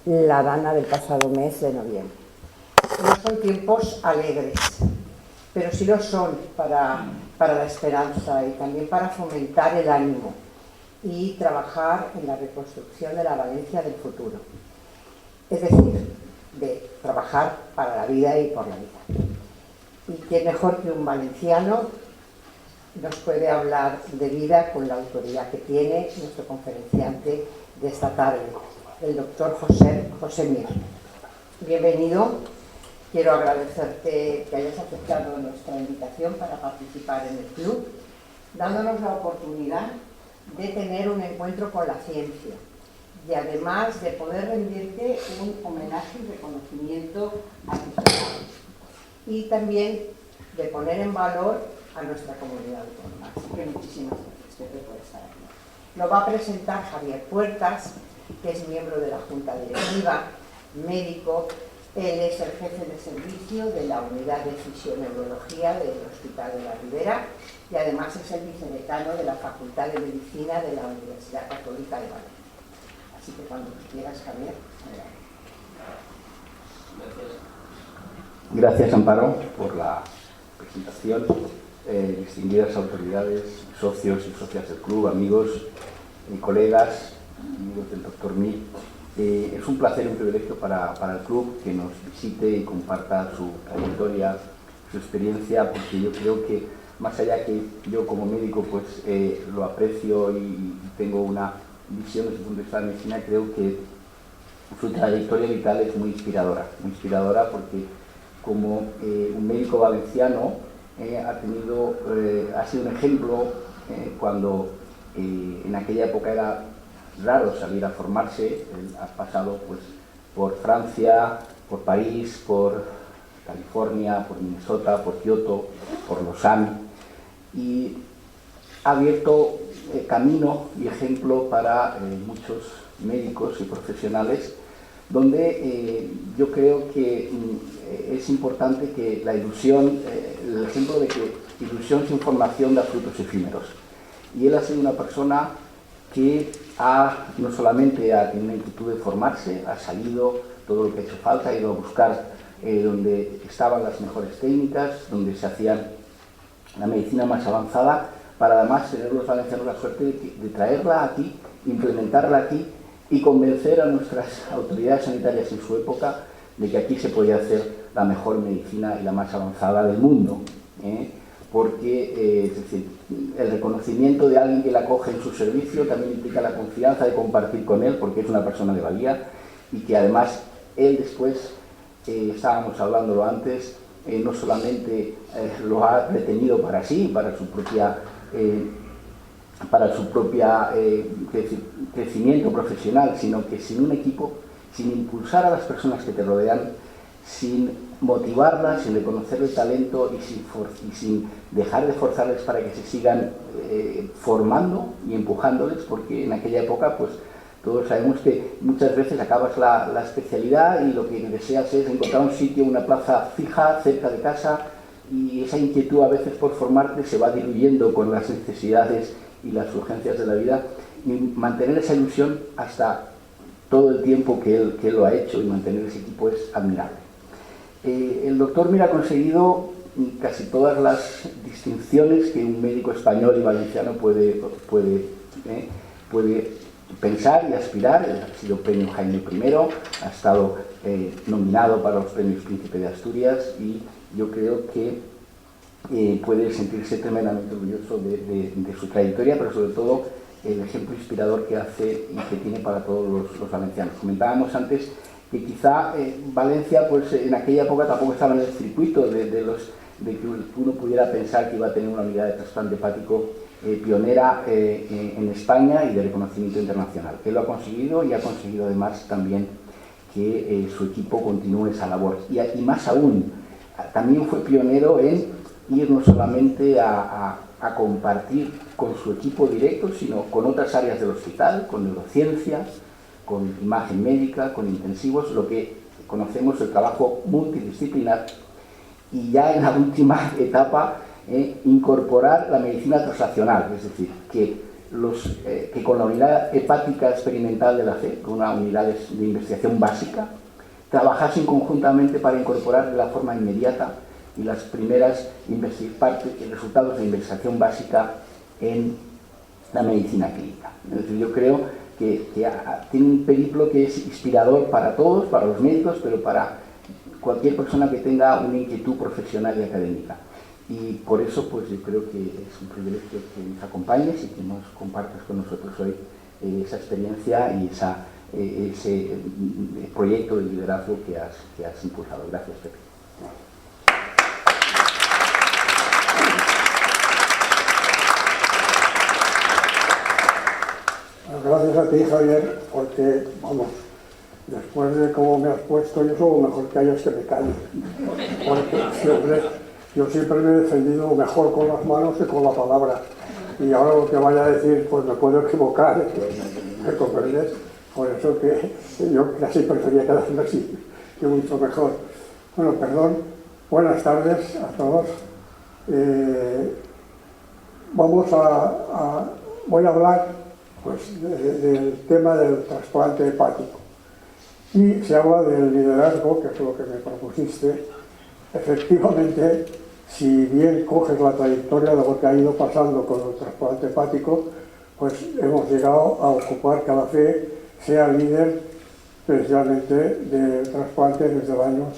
la dana del pasado mes de noviembre. No son tiempos alegres, pero sí lo son para la esperanza y también para fomentar el ánimo y trabajar en la reconstrucción de la Valencia del futuro. Es decir, de trabajar para la vida y por la vida. Y qué mejor que un valenciano nos puede hablar de vida con la autoridad que tiene nuestro conferenciante de esta tarde, el doctor José Mir. Bienvenido. Quiero agradecerte que hayas aceptado nuestra invitación para participar en el club, dándonos la oportunidad de tener un encuentro con la ciencia y además de poder rendirte un homenaje y reconocimiento a tus trabajos y también de poner en valor a nuestra comunidad autónoma. Así que muchísimas gracias, Pepe, por estar aquí. Lo va a presentar Javier Puertas, que es miembro de la Junta Directiva, médico. Él es el jefe de servicio de la Unidad de Fisioneurología del Hospital de la Ribera y además es el vicedecano de la Facultad de Medicina de la Universidad Católica de Valencia. Así que cuando quieras, Javier, adelante. Gracias, Amparo, por la presentación. Distinguidas autoridades, socios y socias del club, amigos y colegas, amigos del doctor Mir. Es un placer y un privilegio para el club que nos visite y comparta su trayectoria, su experiencia, porque yo creo que más allá que yo como médico pues lo aprecio y tengo una visión desde el punto de vista de la medicina, creo que su trayectoria vital es muy inspiradora porque como un médico valenciano ha sido un ejemplo cuando en aquella época era raro salir a formarse. Él ha pasado pues por Francia, por París, por California, por Minnesota, por Kioto, por Lausanne y ha abierto camino y ejemplo para muchos médicos y profesionales donde yo creo que es importante que la ilusión, el ejemplo de que ilusión sin formación da frutos efímeros. Y él ha sido una persona que no solamente ha tenido una inquietud de formarse, ha salido todo lo que ha hecho falta, ha ido a buscar donde estaban las mejores técnicas, donde se hacían la medicina más avanzada, para además tener los valencianos la suerte de traerla aquí, implementarla aquí y convencer a nuestras autoridades sanitarias en su época de que aquí se podía hacer la mejor medicina y la más avanzada del mundo. Porque es decir, el reconocimiento de alguien que la acoge en su servicio también implica la confianza de compartir con él, porque es una persona de valía y que además él después, estábamos hablándolo antes, no solamente lo ha retenido para sí, para su propia crecimiento profesional, sino que sin un equipo, sin impulsar a las personas que te rodean, sin motivarlas, sin reconocer el talento y sin dejar de forzarles para que se sigan formando y empujándoles, porque en aquella época pues todos sabemos que muchas veces acabas la especialidad y lo que deseas es encontrar un sitio, una plaza fija cerca de casa, y esa inquietud a veces por formarte se va diluyendo con las necesidades y las urgencias de la vida, y mantener esa ilusión hasta todo el tiempo que él lo ha hecho y mantener ese equipo es admirable. El doctor Mir ha conseguido casi todas las distinciones que un médico español y valenciano puede pensar y aspirar. Ha sido premio Jaime I, ha estado nominado para los premios Príncipe de Asturias y yo creo que puede sentirse tremendamente orgulloso de su trayectoria, pero sobre todo el ejemplo inspirador que hace y que tiene para todos los valencianos. Comentábamos antes que quizá Valencia pues en aquella época tampoco estaba en el circuito de que uno pudiera pensar que iba a tener una unidad de trasplante hepático pionera en España y de reconocimiento internacional. Él lo ha conseguido y ha conseguido además también que su equipo continúe esa labor. Y más aún, también fue pionero en ir no solamente a compartir con su equipo directo, sino con otras áreas del hospital, con neurociencias, con imagen médica, con intensivos, lo que conocemos el trabajo multidisciplinar, y ya en la última etapa incorporar la medicina translacional, es decir, que que con la unidad hepática experimental de la FE, con una unidad de investigación básica, trabajasen conjuntamente para incorporar de la forma inmediata y las primeras resultados de investigación básica en la medicina clínica. Es decir, yo creo que tiene un periplo que es inspirador para todos, para los médicos, pero para cualquier persona que tenga una inquietud profesional y académica. Y por eso, pues yo creo que es un privilegio que nos acompañes y que nos compartas con nosotros hoy esa experiencia y ese proyecto de liderazgo que has impulsado. Gracias, Pepe. Gracias a ti, Javier, porque, vamos, después de cómo me has puesto, yo soy lo mejor que hay es que me calles. Porque yo siempre me he defendido mejor con las manos que con la palabra. Y ahora lo que vaya a decir, pues me puedo equivocar, ¿me comprendes? Por eso que yo casi prefería quedarme así, que mucho mejor. Bueno, perdón, buenas tardes a todos. Voy a hablar pues, del tema del trasplante hepático. Y se habla del liderazgo, que es lo que me propusiste. Efectivamente, si bien coges la trayectoria de lo que ha ido pasando con el trasplante hepático, pues hemos llegado a ocupar que la FE sea líder precisamente del trasplante desde el año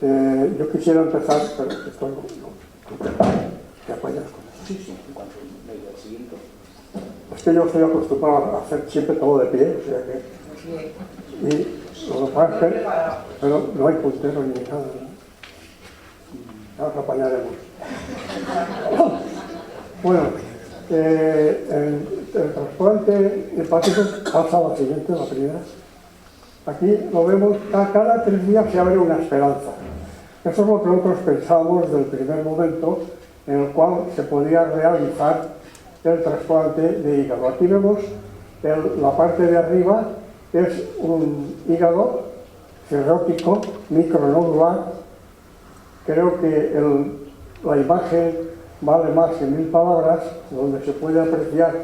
62-69. Yo quisiera empezar, pero estoy... ¿Te apoyas con eso? Sí, en cuanto me diga el siguiente. Es que yo estoy acostumbrado a hacer siempre todo de pie, o sea que... Y lo que pasa es que... Pero no hay puntero ni nada, ¿no? Ya nos apañaremos. Bueno, el trasplante hepático pasa a la siguiente, la primera. Aquí lo vemos, cada 3 días se abre una esperanza. Eso es lo que nosotros pensamos del primer momento en el cual se podía realizar el trasplante de hígado. Aquí vemos la parte de arriba, es un hígado cirrótico micronodular. Creo que la imagen vale más que 1000 palabras, donde se puede apreciar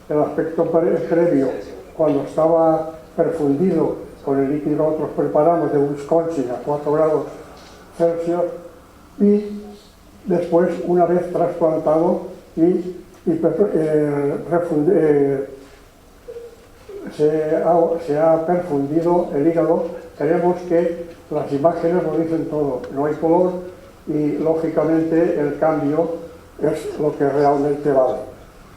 el aspecto previo cuando estaba perfundido con el líquido que nosotros preparamos de Wisconsin a 4 grados Celsius, y después, una vez trasplantado se ha perfundido el hígado, tenemos que las imágenes lo dicen todo, no hay color y lógicamente el cambio es lo que realmente vale.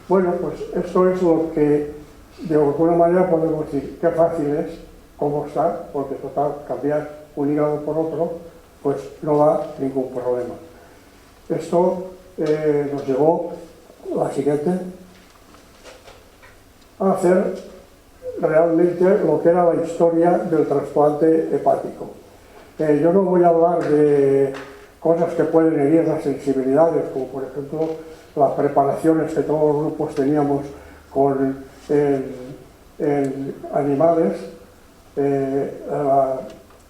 Bueno, pues esto es lo que de alguna manera podemos decir, qué fácil es, cómo está, porque total, cambiar un hígado por otro, pues no da ningún problema. Esto nos llevó, la siguiente, a hacer realmente lo que era la historia del trasplante hepático. Yo no voy a hablar de cosas que pueden herir las sensibilidades, como por ejemplo las preparaciones que todos los grupos teníamos con animales, la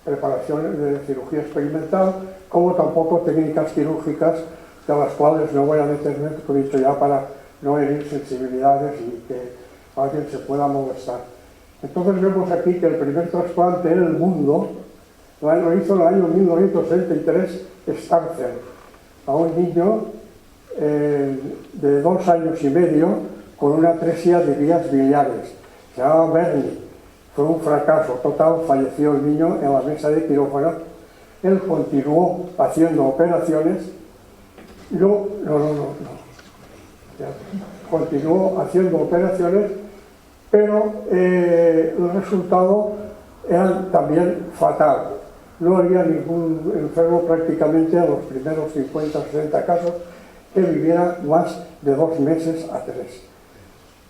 preparación de cirugía experimental, como tampoco técnicas quirúrgicas, de las cuales no voy a meterme, como he dicho ya, para no herir sensibilidades y que alguien se pueda molestar. Entonces vemos aquí que el primer trasplante en el mundo lo hizo en el año 1963 Starcell, a un niño de 2 años y medio con una atresia de vías biliares. Se llamaba Bernie. Fue un fracaso total, falleció el niño en la mesa de quirófano. Él continuó haciendo operaciones. Continuó haciendo operaciones, pero el resultado era también fatal. No había ningún enfermo prácticamente en los primeros 50 o 60 casos que viviera más de 2 meses a 3.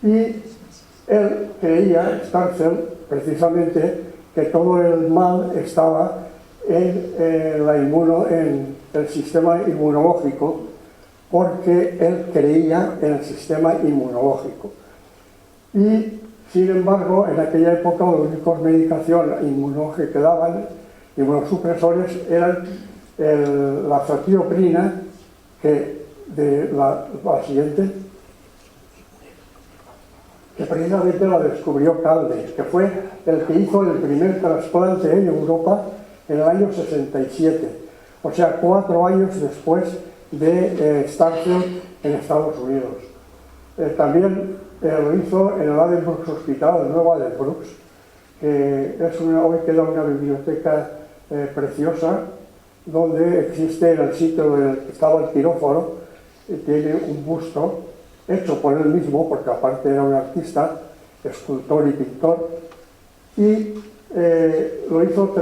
Y él creía, Starcell, precisamente, que todo el mal estaba en el sistema inmunológico, porque él creía en el sistema inmunológico. Y, sin embargo, en aquella época, la única medicación inmunológica que daban, inmunosupresores, eran la azatioprina, que la siguiente, que precisamente la descubrió Calde, que fue el que hizo el primer trasplante en Europa en el año 67, o sea, 4 años después de Starfield en Estados Unidos. También lo hizo en el Addenbrooke's Hospital, el nuevo Addenbrooke's, que hoy queda una biblioteca preciosa, donde existe en el sitio en el que estaba el quirófano, tiene un busto hecho por él mismo, porque aparte era un artista, escultor y pintor, y lo hizo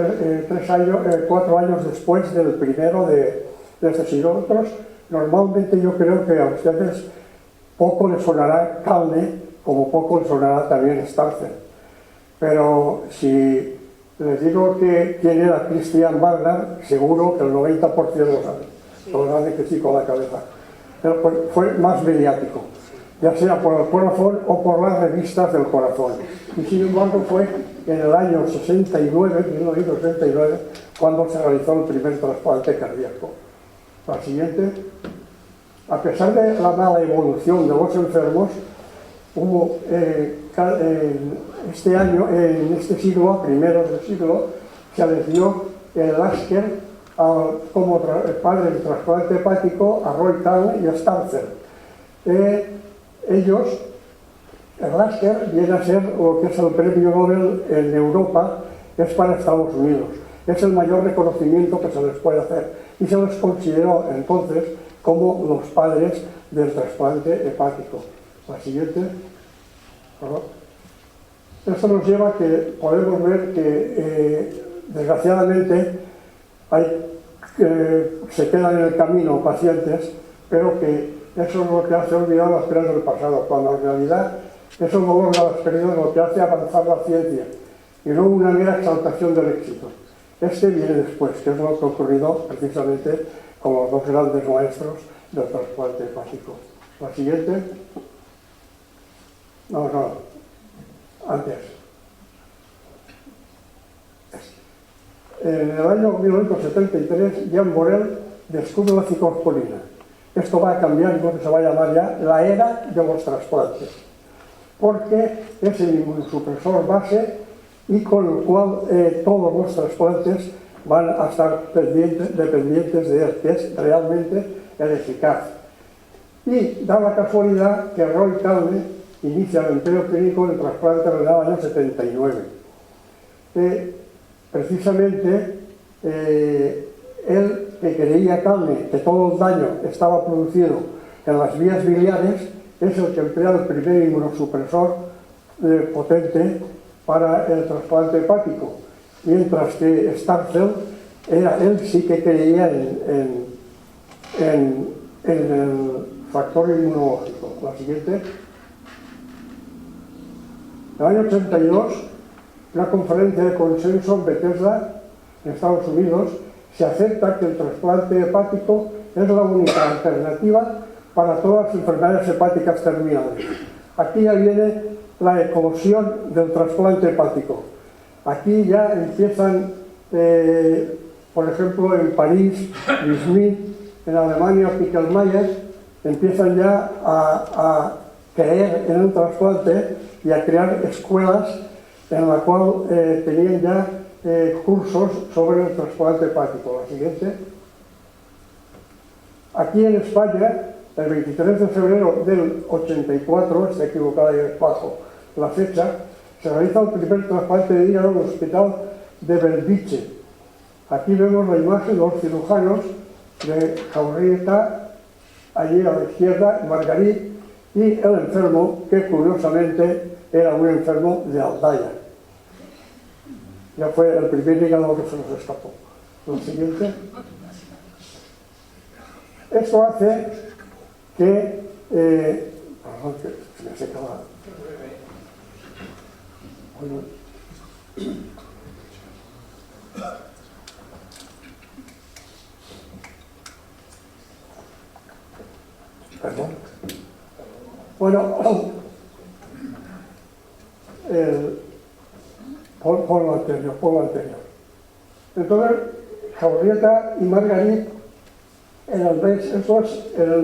4 años después del primero de este siglo. Otros, normalmente yo creo que a ustedes poco les sonará Calne, como poco les sonará también Starfield. Pero si les digo quién era Christian Wagner, seguro que el 90% lo saben. Lo grande que sí con la cabeza. Pero fue más mediático, ya sea por el corazón o por las revistas del corazón. Y sin embargo fue en el año 1969, cuando se realizó el primer trasplante cardíaco. La siguiente. A pesar de la mala evolución de los enfermos, hubo este año, en este siglo, a primeros del siglo, se les dio el Lasker como padre del trasplante hepático a Roy Calne y a Starfield. El Lasker viene a ser lo que es el premio Nobel en Europa, es para Estados Unidos. Es el mayor reconocimiento que se les puede hacer y se les consideró entonces como los padres del trasplante hepático. La siguiente. Esto nos lleva a que podemos ver que desgraciadamente se quedan en el camino pacientes, pero que eso es lo que hace olvidar las pérdidas del pasado, cuando en realidad eso no logra las pérdidas, lo que hace avanzar la ciencia y no una mera exaltación del éxito. Este viene después, que es lo que ha ocurrido precisamente con los dos grandes maestros del trasplante hepático. La siguiente. No, antes. En el año 1973, Jean Borel descubre la ciclosporina. Esto va a cambiar y se va a llamar ya la era de los trasplantes, porque es el inmunosupresor base y con el cual todos los trasplantes van a estar dependientes de él, que es realmente el eficaz. Y da la casualidad que Roy Calne inicia el empleo clínico del trasplante renal en el año 79. Precisamente, él, que creía Calne que todo el daño estaba producido en las vías biliares, es el que emplea el primer inmunosupresor potente para el trasplante hepático, mientras que Starfield él sí que creía en el factor inmunológico. La siguiente. En el año 82, una conferencia de consenso en Bethesda, en Estados Unidos, se acepta que el trasplante hepático es la única alternativa para todas las enfermedades hepáticas terminales. Aquí ya viene la eclosión del trasplante hepático. Aquí ya empiezan, por ejemplo, en París, Smith, en Alemania, Pickelmayer, empiezan ya a creer en el trasplante y a crear escuelas en la cual tenían ya cursos sobre el trasplante hepático. La siguiente. Aquí en España, el 23 de febrero del 84, está equivocada ahí abajo la fecha, se realiza el primer trasplante de hígado en el hospital de Belviche. Aquí vemos la imagen de los cirujanos de Jaurrieta, allí a la izquierda, Margarit, y el enfermo, que curiosamente era un enfermo de Aldaya. Ya fue el primer hígado que se nos escapó. Lo siguiente. Esto hace que... perdón, que se me seca la... Bueno. Perdón. Bueno, por lo anterior. Entonces, Jaurrieta y Margarit, en el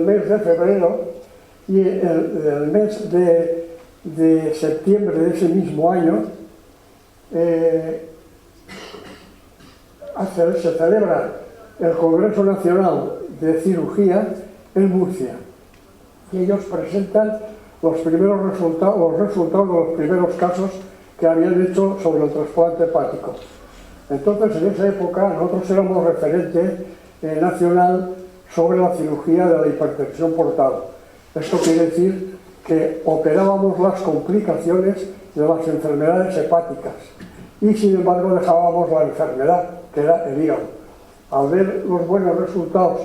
mes de febrero y el mes de de septiembre de ese mismo año se celebra el Congreso Nacional de Cirugía en Murcia y ellos presentan los resultados de los primeros casos que habían hecho sobre el trasplante hepático. Entonces, en esa época, nosotros éramos referente nacional sobre la cirugía de la hipertensión portal. Esto quiere decir que operábamos las complicaciones de las enfermedades hepáticas y, sin embargo, dejábamos la enfermedad, que era el hígado. Al ver los buenos resultados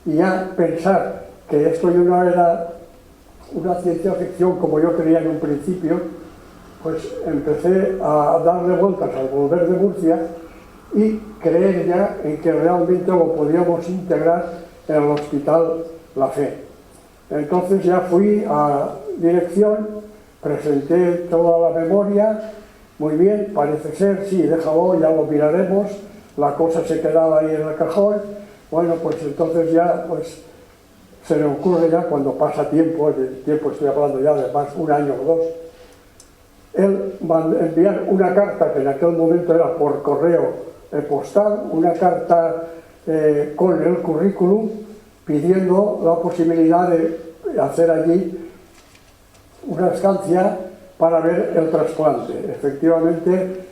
y ya pensar que esto ya no era una ciencia ficción como yo creía en un principio, pues empecé a darle vueltas al volver de Murcia y creer ya en que realmente lo podíamos integrar en el Hospital La Fe. Entonces ya fui a dirección, presenté toda la memoria, muy bien, parece ser, sí, déjalo, ya lo miraremos, la cosa se quedaba ahí en el cajón. Bueno, pues entonces ya pues se me ocurre ya cuando pasa tiempo, el tiempo estoy hablando ya de más un año o dos, enviar una carta que en aquel momento era por correo postal, una carta con el currículum pidiendo la posibilidad de hacer allí una estancia para ver el trasplante. Efectivamente,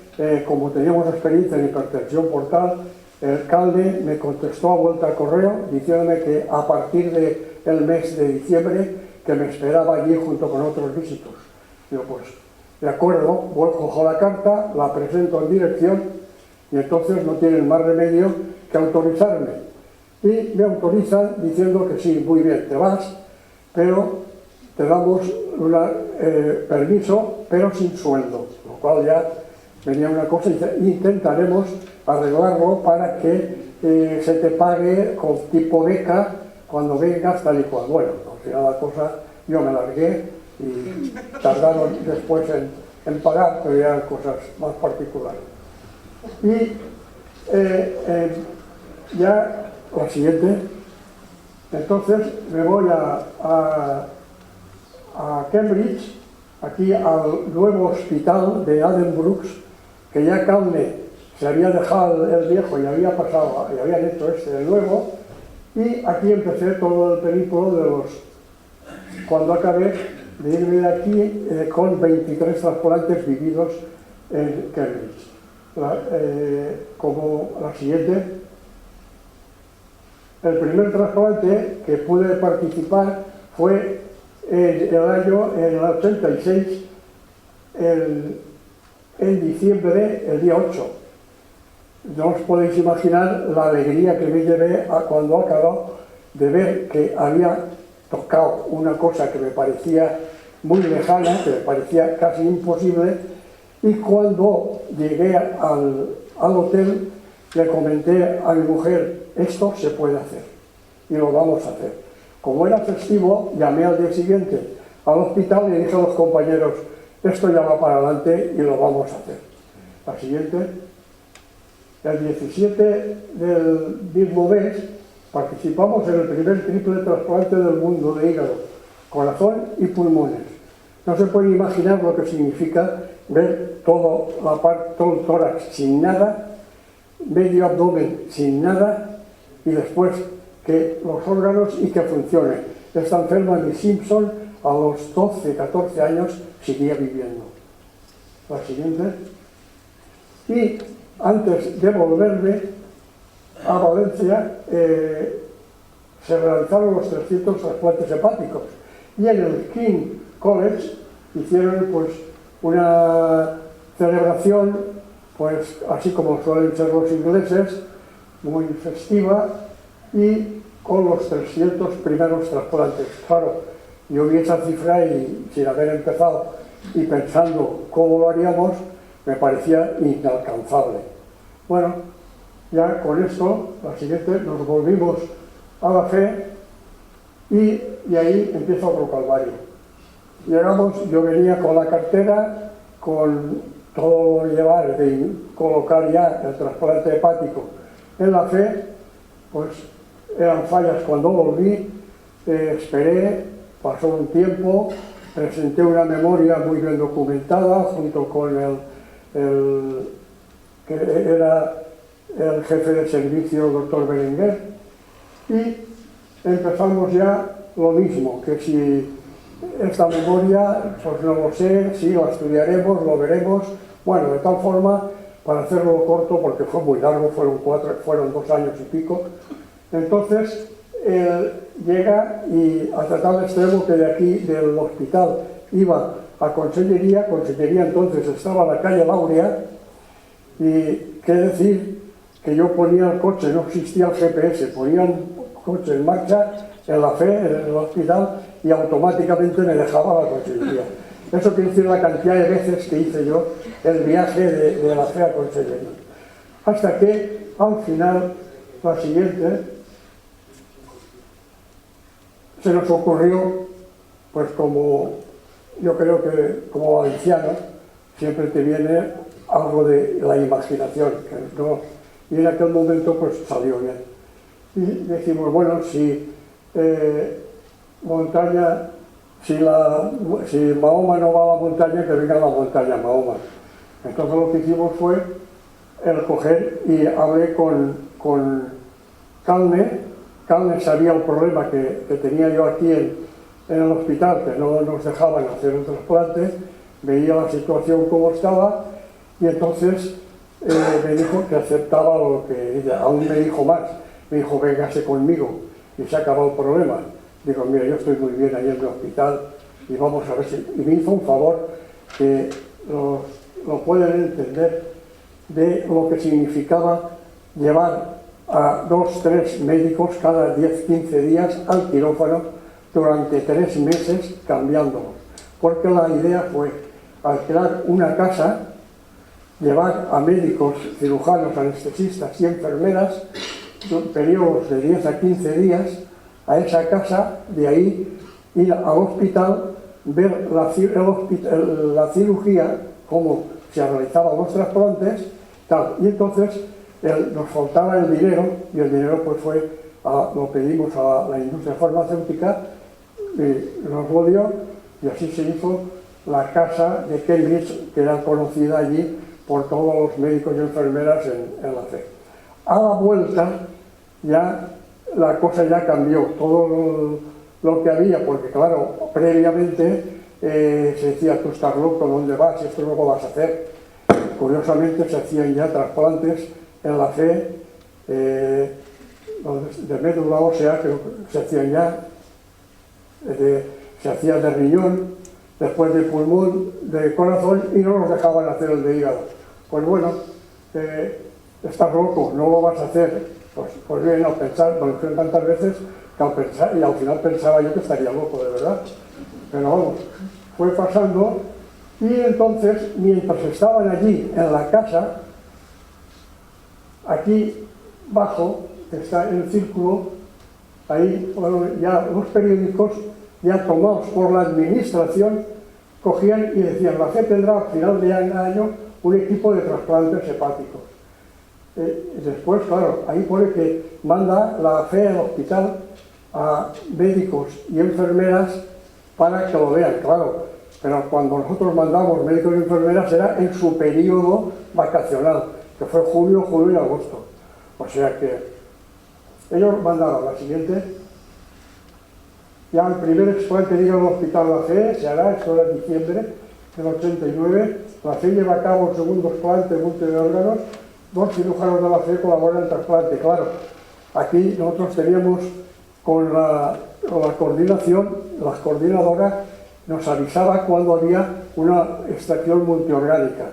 como teníamos experiencia en hipertensión portal, el alcalde me contestó a vuelta al correo diciéndome que a partir del mes de diciembre que me esperaba allí junto con otros visitos. Digo, pues de acuerdo, cojo la carta, la presento en dirección y entonces no tienen más remedio que autorizarme. Y me autorizan diciendo que sí, muy bien, te vas, pero te damos un permiso, pero sin sueldo, lo cual ya venía una cosa, intentaremos arreglarlo para que se te pague con tipo beca cuando vengas tal y cual. Bueno, al final la cosa, yo me largué y tardaron después en pagar, pero ya eran cosas más particulares. Y ya la siguiente, entonces me voy a Cambridge, aquí al nuevo hospital de Addenbrooke's, que ya Calne se había dejado el viejo y había pasado, y habían hecho el nuevo, y aquí empecé todo el periplo de los, cuando acabé de irme de aquí con 23 trasplantes vividos en Cambridge. Como la siguiente, el primer trasplante que pude participar fue en el 86, en diciembre, el día 8. No os podéis imaginar la alegría que me llevé cuando acabó de ver que había tocado una cosa que me parecía muy lejana, que me parecía casi imposible, y cuando llegué al hotel le comenté a mi mujer, esto se puede hacer y lo vamos a hacer. Como era festivo, llamé al día siguiente al hospital y dije a los compañeros, esto ya va para adelante y lo vamos a hacer. La siguiente, el 17 del mismo mes, participamos en el primer triple trasplante del mundo de hígado, corazón y pulmones. No se puede imaginar lo que significa ver todo el tórax sin nada, medio abdomen sin nada y después que los órganos y que funcione. Esta enferma de Simpson a los 12, 14 años seguía viviendo. La siguiente. Y antes de volverme a Valencia se realizaron los 300 trasplantes hepáticos y en el King College hicieron pues una celebración, pues así como suelen ser los ingleses, muy festiva y con los 300 primeros trasplantes. Claro, yo vi esa cifra y sin haber empezado y pensando cómo lo haríamos, me parecía inalcanzable. Bueno, ya con esto, la siguiente, nos volvimos a La Fe y ahí empieza otro calvario. Llegamos, yo venía con la cartera, con todo llevar de colocar ya el trasplante hepático en La Fe, pues eran fallas cuando volví, esperé, pasó un tiempo presenté una memoria muy bien documentada junto con el que era el jefe de servicio, doctor Berenguer, y empezamos ya lo mismo, que si esta memoria, pues no lo sé, sí, la estudiaremos, lo veremos, bueno, de tal forma, para hacerlo corto, porque fue muy largo, fueron 2 años y pico, entonces llega y hasta tal extremo que de aquí, del hospital, iba a Consellería entonces estaba en la calle Lauria, y qué decir que yo ponía el coche, no existía el GPS, ponía un coche en marcha en la FE, en el hospital, y automáticamente me dejaba a la Consellería. Eso quiere decir la cantidad de veces que hice yo el viaje de la FE a Consellería. Hasta que, al final, la siguiente, se nos ocurrió, pues como yo creo que como valenciano, siempre te viene algo de la imaginación, ¿no? Y en aquel momento pues salió bien. Y decimos, bueno, si montaña, si Mahoma no va a la montaña, que venga a la montaña Mahoma. Entonces lo que hicimos fue el coger y hablé con Calne. Calne sabía el problema que tenía yo aquí en el hospital, que no nos dejaban hacer un trasplante, veía la situación como estaba, y entonces me dijo que aceptaba lo que ella, aún me dijo más, me dijo, véngase conmigo, y se acabó el problema. Digo, mira, yo estoy muy bien ahí en el hospital, y vamos a ver si... Y me hizo un favor que lo pueden entender de lo que significaba llevar a 2 o 3 médicos cada 10-15 días al quirófano durante 3 meses cambiándolos. Porque la idea fue alquilar una casa, llevar a médicos, cirujanos, anestesistas y enfermeras periodos de 10 a 15 días a esa casa, de ahí ir al hospital, ver la cirugía, cómo se realizaban los trasplantes, tal. Y entonces nos faltaba el dinero, y el dinero pues lo pedimos a la industria farmacéutica, y nos lo dio, y así se hizo la casa de Cambridge, que era conocida allí por todos los médicos y enfermeras en la FE. A la vuelta ya la cosa ya cambió, todo lo que había, porque claro, previamente se decía, tú estás loco, ¿dónde vas? Esto no lo vas a hacer. Curiosamente se hacían ya trasplantes en la FE de médula ósea, que se hacían ya, se hacía de riñón, después de pulmón, de corazón, y no nos dejaban hacer el de hígado. Pues bueno, estás loco, no lo vas a hacer. Pues bien, al pensar, me lo dijeron tantas veces que al pensar, y al final pensaba yo que estaría loco, de verdad. Pero vamos, fue pasando, y entonces, mientras estaban allí en la casa, aquí abajo, que está el círculo, ahí, bueno, ya los periódicos, ya tomados por la administración, cogían y decían, la FE tendrá al final de año un equipo de trasplantes hepáticos. Después, claro, ahí pone que manda la FE al hospital a médicos y enfermeras para que lo vean, claro, pero cuando nosotros mandamos médicos y enfermeras era en su periodo vacacional, que fue julio y agosto. O sea que ellos mandaron la siguiente. Ya el primer explante llega al hospital La FE, se hará, esto era en diciembre del 89, la FE lleva a cabo el segundo explante multi de órganos, 2 cirujanos de la FE colaboran en el trasplante. Claro, aquí nosotros teníamos con la coordinación, las coordinadoras nos avisaba cuando había una extracción multiorgánica,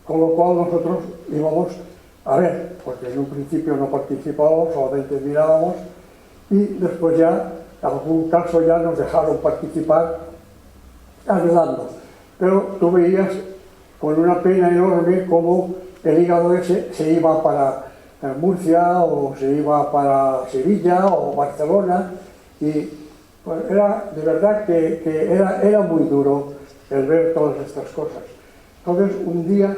con lo cual nosotros íbamos a ver, porque en un principio no participábamos, solamente mirábamos, y después ya, en algún caso ya nos dejaron participar ayudando. Pero tú veías con una pena enorme cómo el hígado ese se iba para Murcia o se iba para Sevilla o Barcelona, y pues era de verdad que era muy duro el ver todas estas cosas. Entonces un día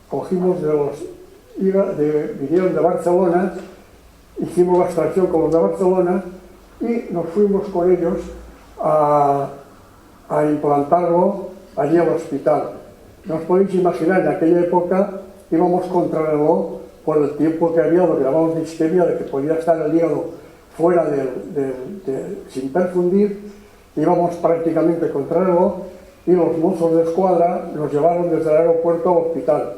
cogimos vinieron de Barcelona, hicimos la extracción con los de Barcelona y nos fuimos con ellos a a implantarlo allí al hospital. No os podéis imaginar, en aquella época íbamos contra el reloj por el tiempo que había, lo que llamamos de isquemia, de que podía estar el hígado fuera sin perfundir, íbamos prácticamente contra el reloj y los mozos de escuadra nos llevaron desde el aeropuerto al hospital.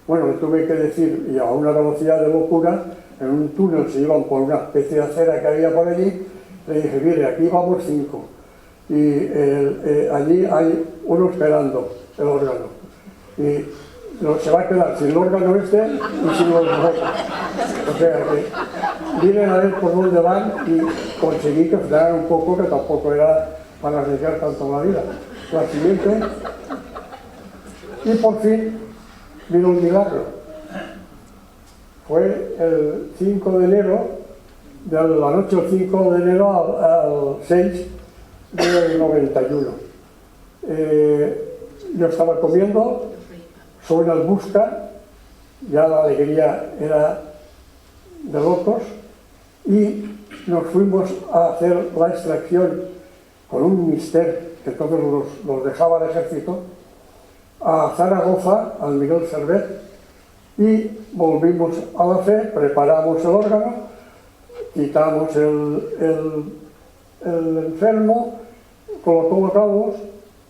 Bueno, le tuve que decir, y a una velocidad de locura, en un túnel se iban por una especie de acera que había por allí, le dije, mire, aquí vamos 5 y allí hay uno esperando el órgano y se va a quedar sin el órgano este y sin los ojos. O sea que miren a ver por dónde van y conseguí que frenaran un poco, que tampoco era para arriesgar tanto la vida. La siguiente, y por fin vino un milagro. Fue el 5 de enero, de la noche del 5 de enero al 6 del 91. Yo estaba comiendo, suena el busca, ya la alegría era de locos, y nos fuimos a hacer la extracción con un mister que entonces los dejaba el ejército, a Zaragoza, al Miguel Servet, y volvimos a la fe, preparamos el órgano, quitamos el enfermo, lo colocamos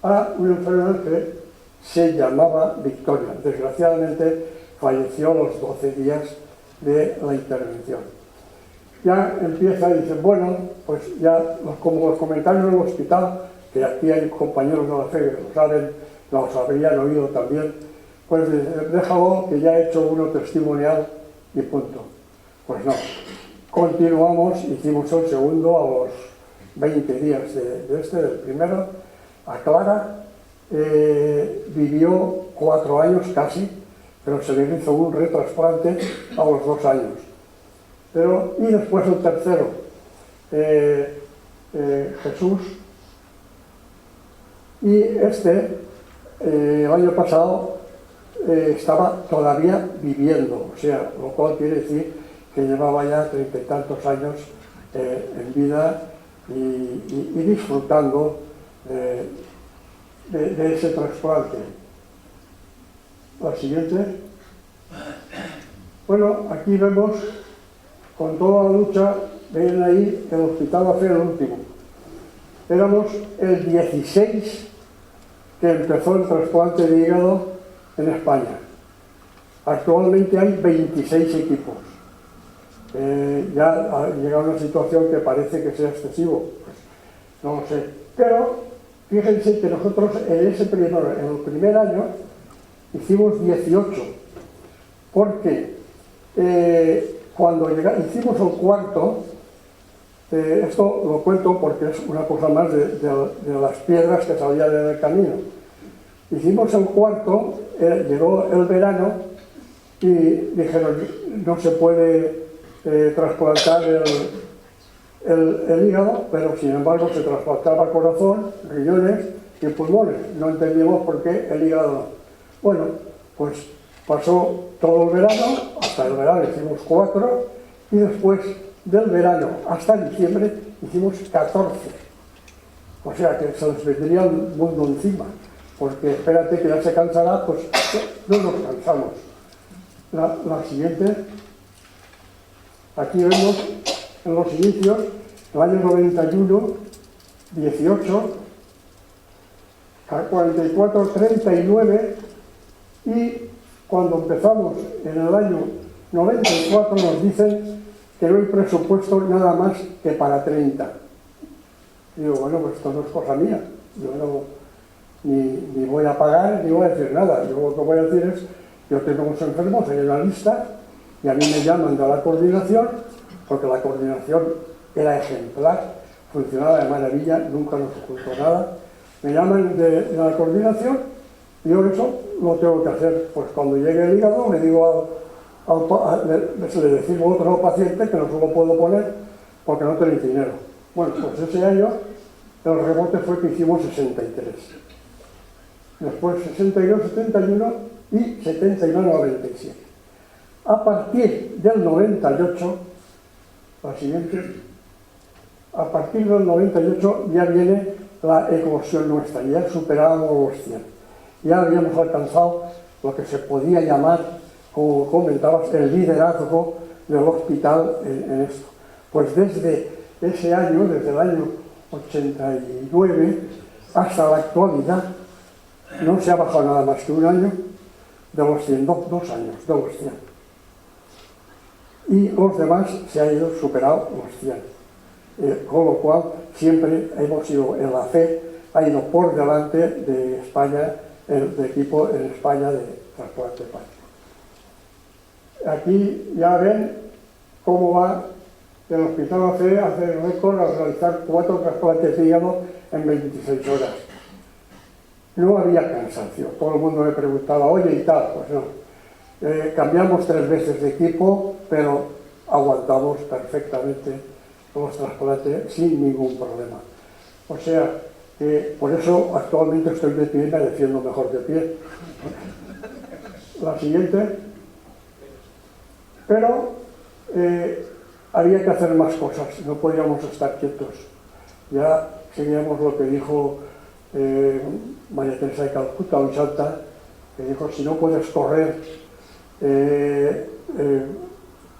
a un enfermo que se llamaba Victoria. Desgraciadamente falleció a los 12 días de la intervención. Ya empieza y dice, bueno, pues ya como los comentarios del hospital, que aquí hay compañeros de la fe que lo saben, los habrían oído también, pues déjalo que ya he hecho uno testimonial y punto. Pues no, continuamos, hicimos el segundo a los 20 días del primero, a Clara, vivió 4 años casi, pero se le hizo un retrasplante a los 2 años. Y después el tercero, Jesús, y el año pasado estaba todavía viviendo, o sea, lo cual quiere decir que llevaba ya 30 y tantos años en vida y disfrutando de ese trasplante. La siguiente. Bueno, aquí vemos con toda la lucha, ven ahí el Hospital La Fe, el último. Éramos el 16 que empezó el trasplante de hígado en España. Actualmente hay 26 equipos. Ya ha llegado una situación que parece que sea excesivo, pues, no lo sé. Pero fíjense que nosotros en el primer año hicimos 18, porque cuando hicimos el cuarto, esto lo cuento porque es una cosa más de las piedras que salían en el camino. Hicimos el cuarto, llegó el verano y dijeron, no se puede trasplantar el hígado, pero sin embargo se trasplantaba corazón, riñones y pulmones. No entendíamos por qué el hígado no. Bueno, pues pasó todo el verano, hasta el verano hicimos 4 y después del verano hasta diciembre hicimos 14. O sea que se les vendría el mundo encima, porque espérate que ya se cansará, pues no nos cansamos. La siguiente, aquí vemos en los inicios, el año 91, 18, 44, 39 y cuando empezamos en el año 94 nos dicen que no hay presupuesto nada más que para 30. Digo, bueno, pues esto no es cosa mía. Yo ni voy a pagar ni voy a decir nada. Yo lo que voy a decir es, yo tengo unos enfermos en la lista y a mí me llaman de la coordinación, porque la coordinación era ejemplar, funcionaba de maravilla, nunca nos ocultó nada. Me llaman de la coordinación y yo eso lo tengo que hacer. Pues cuando llegue el hígado le digo le decimos a otro paciente que no se lo puedo poner porque no tenéis dinero. Bueno, pues ese año el rebote fue que hicimos 63. Después 62, 71 y 79, 97. A partir del 98, la siguiente, a partir del 98 ya viene la eclosión nuestra, ya superábamos los 100. Ya habíamos alcanzado lo que se podía llamar, como comentabas, el liderazgo del hospital en esto. Pues desde ese año, desde el año 89 hasta la actualidad, no se ha bajado nada más que un año de los 100, 2 años de los 100. Y los demás se han ido superado los 100. Con lo cual, siempre hemos ido en la fe, ha ido por delante de España, de equipo en España de trasplante hepático. Aquí ya ven cómo va el Hospital AC a hacer el récord al realizar 4 trasplantes de hígado en 26 horas. No había cansancio, todo el mundo me preguntaba, oye y tal, pues no. Cambiamos 3 veces de equipo, pero aguantamos perfectamente los trasplantes sin ningún problema. O sea, que por eso actualmente estoy de pie y me defiendo mejor de pie. La siguiente. Pero había que hacer más cosas, no podíamos estar quietos. Ya seguíamos lo que dijo María Teresa de Calcuta, un chanta, que dijo, si no puedes correr,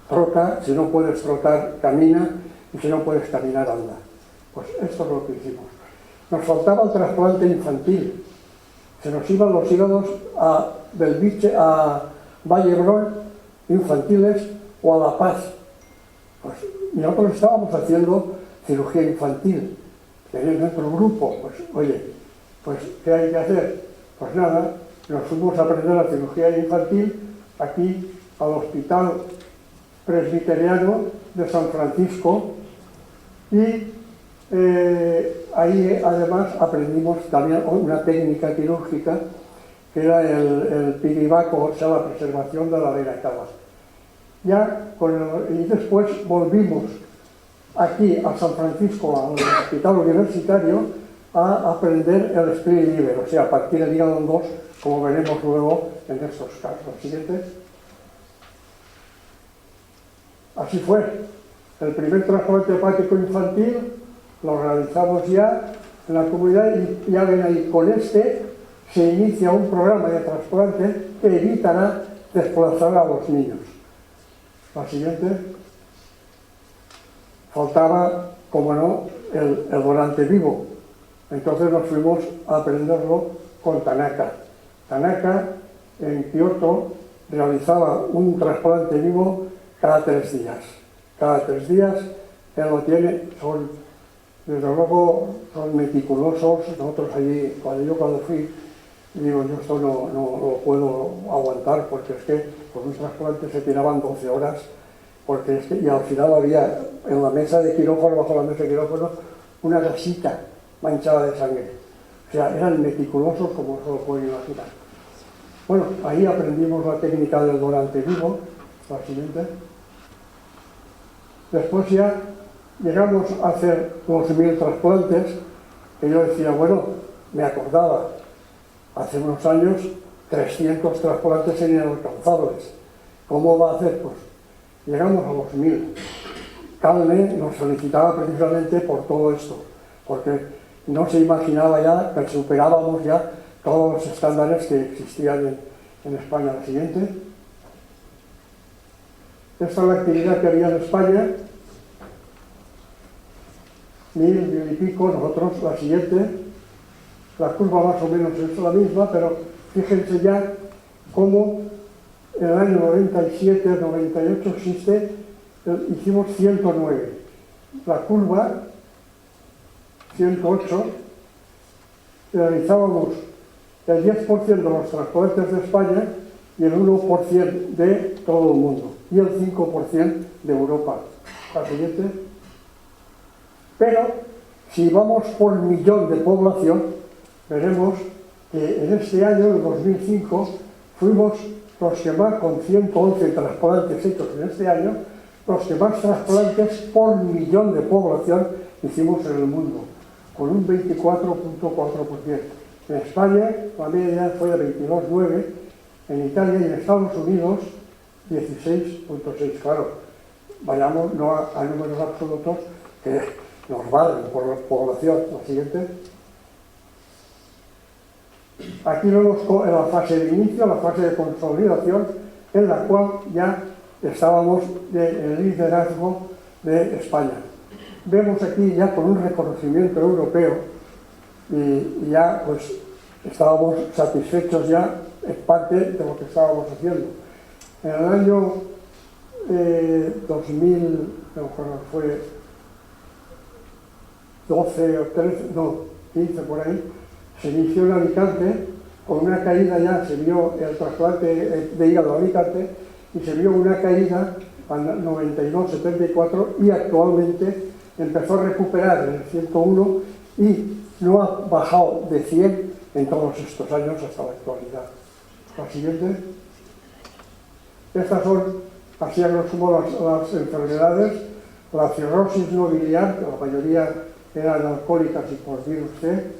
trota, si no puedes trotar, camina, y si no puedes caminar, anda. Pues esto es lo que hicimos. Nos faltaba el trasplante infantil. Se nos iban los hígados del Biche a Vallebrón, infantiles, o a La Paz. Pues nosotros estábamos haciendo cirugía infantil. Teníamos nuestro grupo, pues oye, pues ¿qué hay que hacer? Pues nada, nos fuimos a aprender la cirugía infantil aquí al Hospital Presbiteriano de San Francisco y ahí además aprendimos también una técnica quirúrgica que era el piribaco, o sea, la preservación de la vena cava. Y después volvimos aquí a San Francisco, al Hospital Universitario, a aprender el split liver, o sea, a partir el hígado en 2, como veremos luego en estos casos. Siguiente. Así fue. El primer trasplante hepático infantil lo realizamos ya en la comunidad y ya ven ahí, con este se inicia un programa de trasplante que evitará desplazar a los niños. La siguiente. Faltaba, como no, el donante vivo. Entonces nos fuimos a aprenderlo con Tanaka. Tanaka, en Kioto, realizaba un trasplante vivo cada 3 días. Cada 3 días, él lo tiene, desde luego, son meticulosos. Nosotros allí, cuando fui, digo, yo esto no lo puedo aguantar, porque es que con un trasplante se tiraban 12 horas, porque es que, y al final había en la mesa de quirófano, bajo la mesa de quirófano, una gasita manchada de sangre. O sea, eran meticulosos como se lo pueden imaginar. Bueno, ahí aprendimos la técnica del donante vivo. La siguiente. Después ya llegamos a hacer 2000 trasplantes, que yo decía, bueno, me acordaba, hace unos años 300 trasplantes serían inalcanzables. ¿Cómo va a hacer? Pues llegamos a los 1000. Calne nos felicitaba precisamente por todo esto, porque no se imaginaba ya que superábamos ya todos los estándares que existían en España. La siguiente. Esta es la actividad que había en España. 1000 y pico, nosotros la siguiente. La curva más o menos es la misma, pero fíjense ya cómo en el año 97, 98 hicimos 109. La curva 108, realizábamos el 10% de los trasplantes de España y el 1% de todo el mundo, y el 5% de Europa. La siguiente. Pero, si vamos por millón de población, veremos que en este año, en 2005, fuimos los que más, con 111 trasplantes hechos en este año, los que más trasplantes por millón de población hicimos en el mundo, con un 24.4%. En España la media fue de 22,9%, en Italia y en Estados Unidos 16.6%. Claro, vayamos no a números absolutos que nos barren por la población. La siguiente. Aquí vemos en la fase de inicio, la fase de consolidación, en la cual ya estábamos en el liderazgo de España. Vemos aquí ya con un reconocimiento europeo y ya pues estábamos satisfechos ya en parte de lo que estábamos haciendo. En el año 2000, no fue 12 o 13, no, 15 por ahí, se inició en Alicante, con una caída ya se vio el trasplante de hígado a Alicante y se vio una caída al 92-74 y actualmente empezó a recuperar en el 101 y no ha bajado de 100 en todos estos años hasta la actualidad. La siguiente. Estas son, así a grosso modo, las enfermedades. La cirrosis no biliar, que la mayoría eran alcohólicas y por virus C.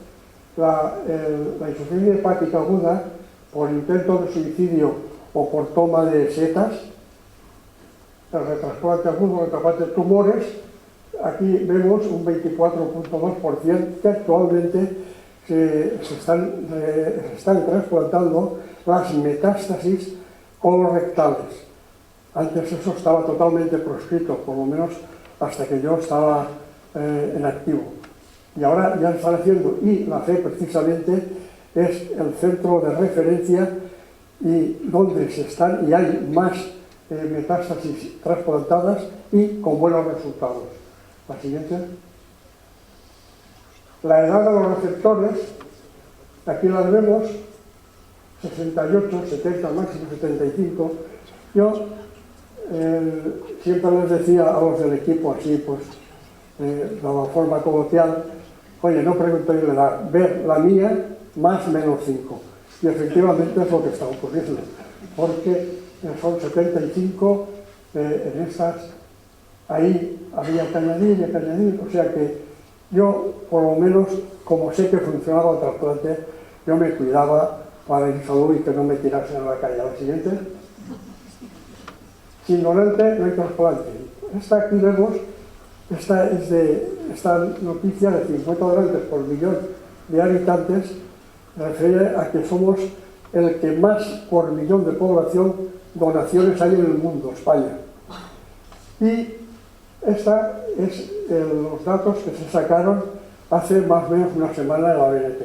La insuficiencia hepática aguda por intento de suicidio o por toma de setas. El retrasplante agudo, el retrasplante de tumores. Aquí vemos un 24.2% que actualmente se están trasplantando las metástasis colorectales. Antes eso estaba totalmente proscrito, por lo menos hasta que yo estaba en activo. Y ahora ya están haciendo, y la FE precisamente es el centro de referencia y donde se están, y hay más metástasis trasplantadas y con buenos resultados. La siguiente. La edad de los receptores, aquí las vemos, 68, 70, máximo 75. Yo siempre les decía a los del equipo así, pues, de la forma coloquial, oye, no preguntéis la edad, ver la mía más menos 5. Y efectivamente es lo que está ocurriendo, porque son 75, en estas, ahí había que añadir, o sea que yo, por lo menos, como sé que funcionaba el trasplante, yo me cuidaba para mi salud y que no me tirasen a la calle. La siguiente. Sin donante no hay trasplante. Esta aquí vemos, esta noticia de 50 donantes por millón de habitantes refiere a que somos el que más por millón de población donaciones hay en el mundo, España. Y esta es los datos que se sacaron hace más o menos una semana en la BNT.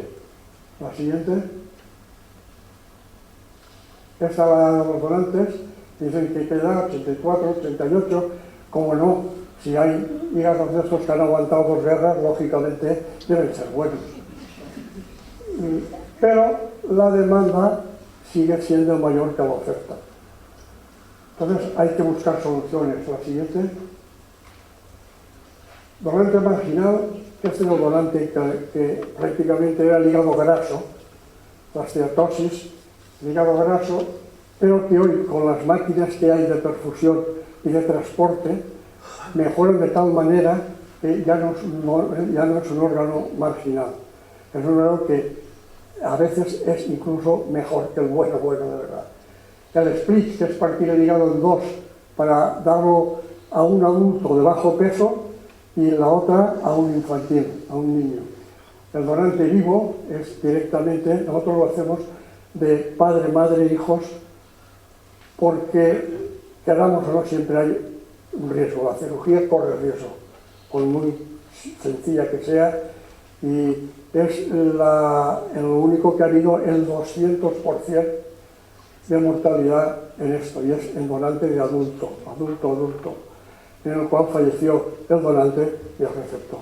La siguiente. Esta la de los donantes. Dicen que queda 84, 88. Como no, si hay hígados de estos que han aguantado 2 guerras, lógicamente deben ser buenos. Pero la demanda sigue siendo mayor que la oferta. Entonces hay que buscar soluciones. La siguiente. Donante marginal, este es el donante que prácticamente era el hígado graso, la esteatosis, el hígado graso, pero que hoy con las máquinas que hay de perfusión y de transporte mejoran de tal manera que ya no es un órgano marginal, es un órgano que a veces es incluso mejor que el bueno de verdad. El split, que es partir el hígado en 2 para darlo a un adulto de bajo peso, y la otra a un infantil, a un niño. El donante vivo es directamente, nosotros lo hacemos de padre, madre, hijos, porque queramos o no siempre hay un riesgo. La cirugía corre riesgo, por muy sencilla que sea, y es lo único que ha habido el 200% de mortalidad en esto, y es el donante de adulto, en el cual falleció el donante y el receptor.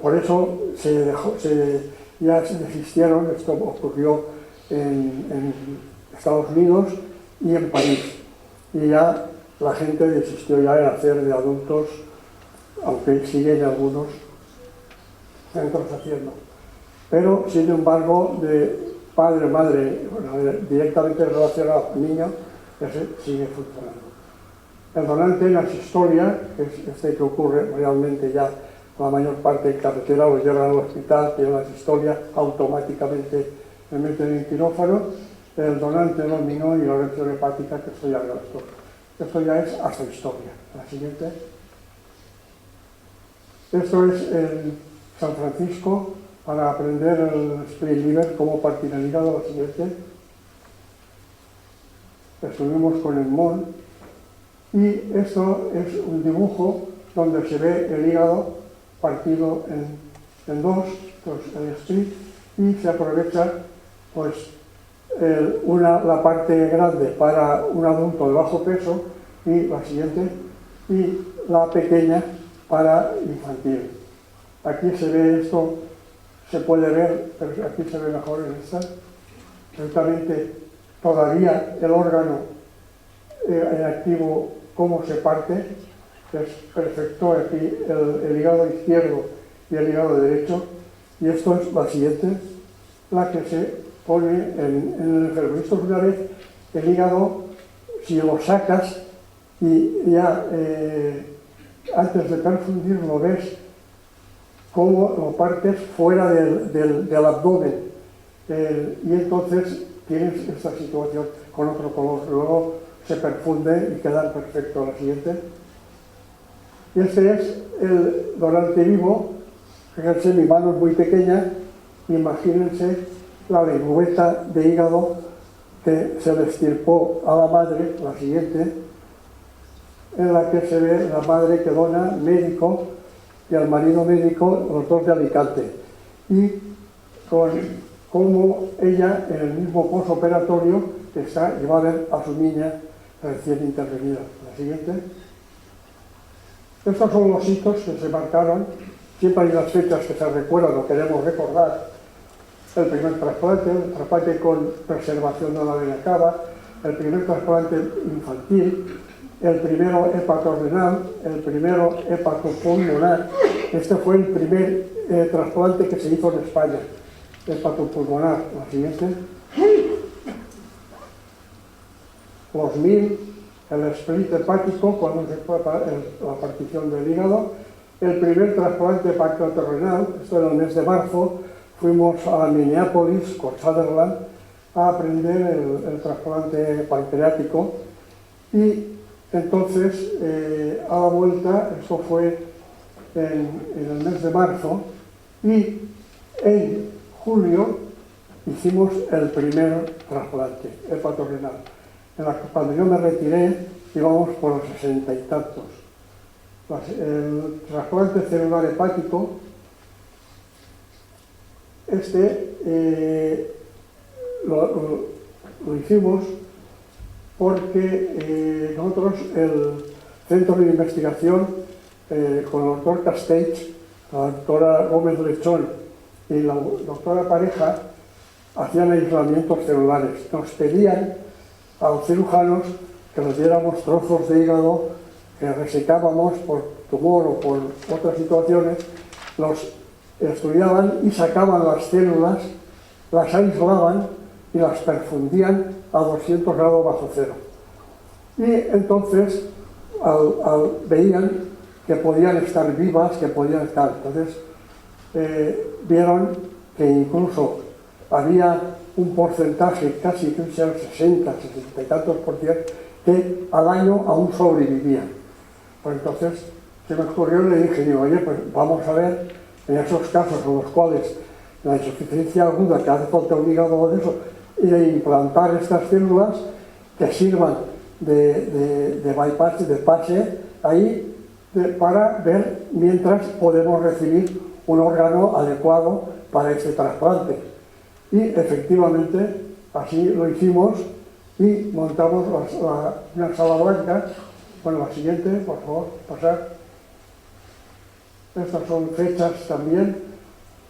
Por eso ya se desistieron, esto ocurrió en Estados Unidos y en París, y ya la gente desistió ya de hacer de adultos, aunque siguen algunos centros haciendo. Pero, sin embargo, de padre, madre, directamente relacionado al niño, ese sigue funcionando. El donante en asistolia, que es este que ocurre realmente ya la mayor parte en carretera, lo llevan al hospital, tienen la asistolia, automáticamente me meten en quirófano. El donante dominó y la reacción hepática, que esto ya lo esto ya es asistolia. La siguiente. Esto es el San Francisco para aprender el split liver, cómo partir el hígado, la siguiente. Estuvimos con el MON y esto es un dibujo donde se ve el hígado partido en dos, pues el split, y se aprovecha pues la parte grande para un adulto de bajo peso y la siguiente, y la pequeña para infantil. Aquí se ve esto, se puede ver, pero aquí se ve mejor en esta. Ciertamente todavía el órgano en activo, cómo se parte, es perfecto aquí el hígado izquierdo y el hígado derecho, y esto es la siguiente, la que se pone en el enfermo. Esto es una vez el hígado, si lo sacas y ya antes de perfundirlo ves cómo lo partes fuera del abdomen, y entonces tienes esta situación con otro color. Luego se perfunde y queda perfecto. La siguiente. Y este es el donante vivo. Fíjense, mi mano es muy pequeña. Imagínense la lengüeta de hígado que se le extirpó a la madre, la siguiente, en la que se ve la madre que dona, médico, y al marido médico, los dos de Alicante. Y con cómo ella, en el mismo postoperatorio, está y va a ver a su niña recién intervenida. La siguiente. Estos son los hitos que se marcaron. Siempre hay unas fechas que se recuerdan o queremos recordar. El primer trasplante, el trasplante con preservación de la vena cava, el primer trasplante infantil, el primero hepatorenal, el primero hepatopulmonar. Este fue el primer trasplante que se hizo en España, hepatopulmonar. La siguiente. Los 1000, el split hepático, cuando se fue la partición del hígado, el primer trasplante hepatorenal, esto era el mes de marzo, fuimos a Minneapolis con Sutherland a aprender el trasplante pancreático, y entonces a la vuelta, esto fue en el mes de marzo, y en julio hicimos el primer trasplante hepatorenal. Cuando yo me retiré íbamos por los 60 y tantos. El trasplante celular hepático, lo hicimos porque nosotros, el centro de investigación, con el doctor Castell, la doctora Gómez Lechón y la doctora Pareja, hacían aislamientos celulares. Nos pedían a los cirujanos que les diéramos trozos de hígado que resecábamos por tumor o por otras situaciones, los estudiaban y sacaban las células, las aislaban y las perfundían a 200 grados bajo cero. Y entonces veían que podían estar vivas, que podían estar. Entonces vieron que incluso había un porcentaje, casi que sea 60 y tantos %, que al año aún sobrevivían. Pues entonces se me ocurrió y le dije, digo, oye, pues vamos a ver en esos casos en los cuales la insuficiencia aguda, que hace falta un hígado de eso, y de implantar estas células que sirvan de bypass, de pase ahí, para ver mientras podemos recibir un órgano adecuado para este trasplante. Y efectivamente así lo hicimos y montamos una sala blanca. Bueno, la siguiente, por favor, pasar. Estas son fechas también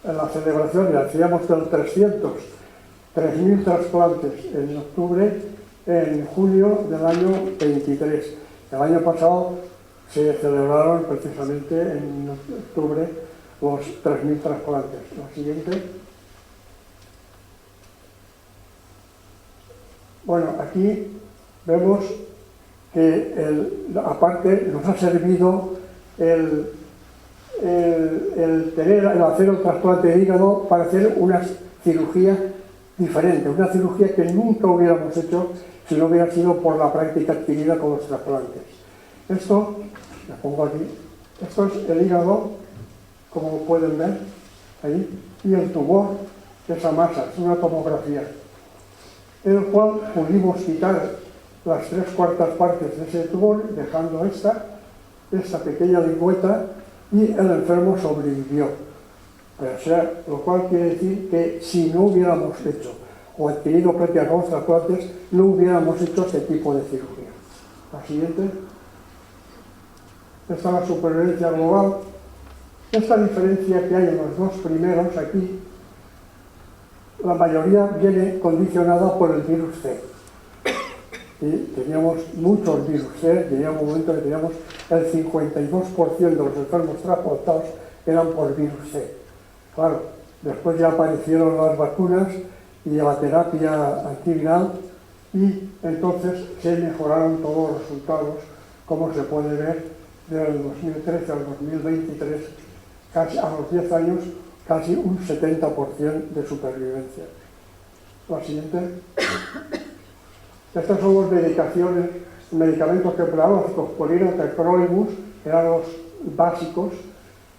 en la celebración, y hacíamos del 3.000 trasplantes en octubre, en julio del año 23. El año pasado se celebraron precisamente en octubre los 3.000 trasplantes. La siguiente. Bueno, aquí vemos que aparte nos ha servido el hacer el trasplante de hígado para hacer una cirugía diferente, una cirugía que nunca hubiéramos hecho si no hubiera sido por la práctica adquirida con los trasplantes. Esto, lo pongo aquí, esto es el hígado, como pueden ver, ahí, y el tumor, esa masa, es una tomografía, en el cual pudimos quitar las 3/4 partes de ese tumor, dejando esta pequeña lengüeta, y el enfermo sobrevivió. O sea, lo cual quiere decir que si no hubiéramos hecho o adquirido propias nuevos trasplantes, no hubiéramos hecho este tipo de cirugía. La siguiente. Esta es la supervivencia global. Esta diferencia que hay en los dos primeros aquí, la mayoría viene condicionada por el virus C. Y teníamos muchos virus C, llegaba un momento que teníamos el 52% de los enfermos trasplantados eran por virus C. Claro, después ya aparecieron las vacunas y la terapia antiviral y entonces se mejoraron todos los resultados, como se puede ver del 2013 al 2023, casi a los 10 años, casi un 70% de supervivencia. La siguiente. Estos son los medicamentos que empleábamos, cospolina, tacrolimus, eran los básicos,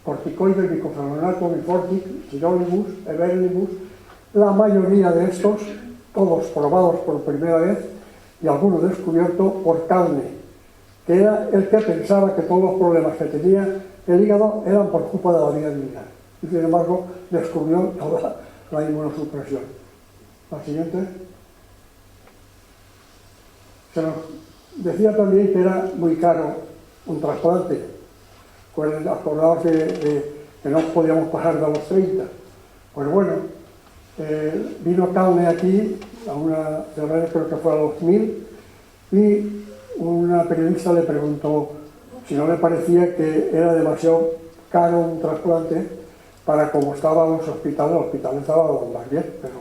corticoides, bicofenonato, bifortic, sirolimus, everolimus. La mayoría de estos, todos probados por primera vez y algunos descubiertos por Calne, que era el que pensaba que todos los problemas que tenía el hígado eran por culpa de la viabilidad. Y sin embargo, descubrió toda la inmunosupresión. La siguiente. Se nos decía también que era muy caro un trasplante. Acordaos que no podíamos pasar de los 30. Pues bueno, vino Calne aquí, a una carrera, creo que fue a 2000, y una periodista le preguntó si no le parecía que era demasiado caro un trasplante para como estaban los hospitales. Los hospitales estaban más bien, pero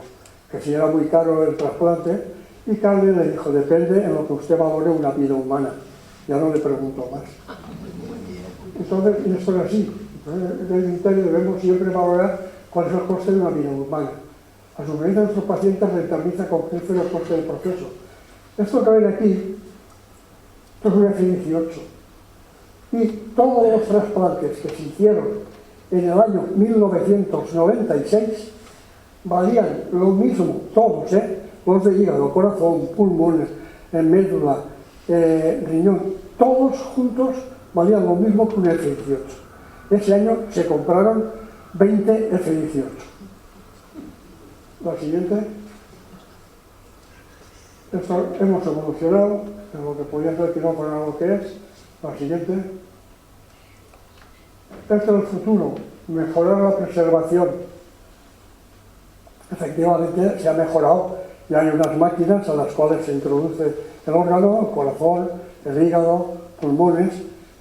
que si era muy caro el trasplante. Y Calne le dijo, depende en lo que usted valore una vida humana. Ya no le preguntó más. Entonces, y esto es así. En el Ministerio debemos siempre valorar cuál es el coste de una vida humana. A su vez, nuestros pacientes rentabilizan con creces el coste del proceso. Esto que ven aquí, esto es un F-18. Y todos los trasplantes que se hicieron en el año 1996 valían lo mismo, todos, los de hígado, corazón, pulmones, médula, riñón, todos juntos valían lo mismo que un F-18. Ese año se compraron 20 F-18. La siguiente. Esto hemos evolucionado en lo que podía ser quirófano a lo que es. La siguiente. Este es el futuro, mejorar la preservación. Efectivamente se ha mejorado y hay unas máquinas a las cuales se introduce el órgano, el corazón, el hígado, pulmones,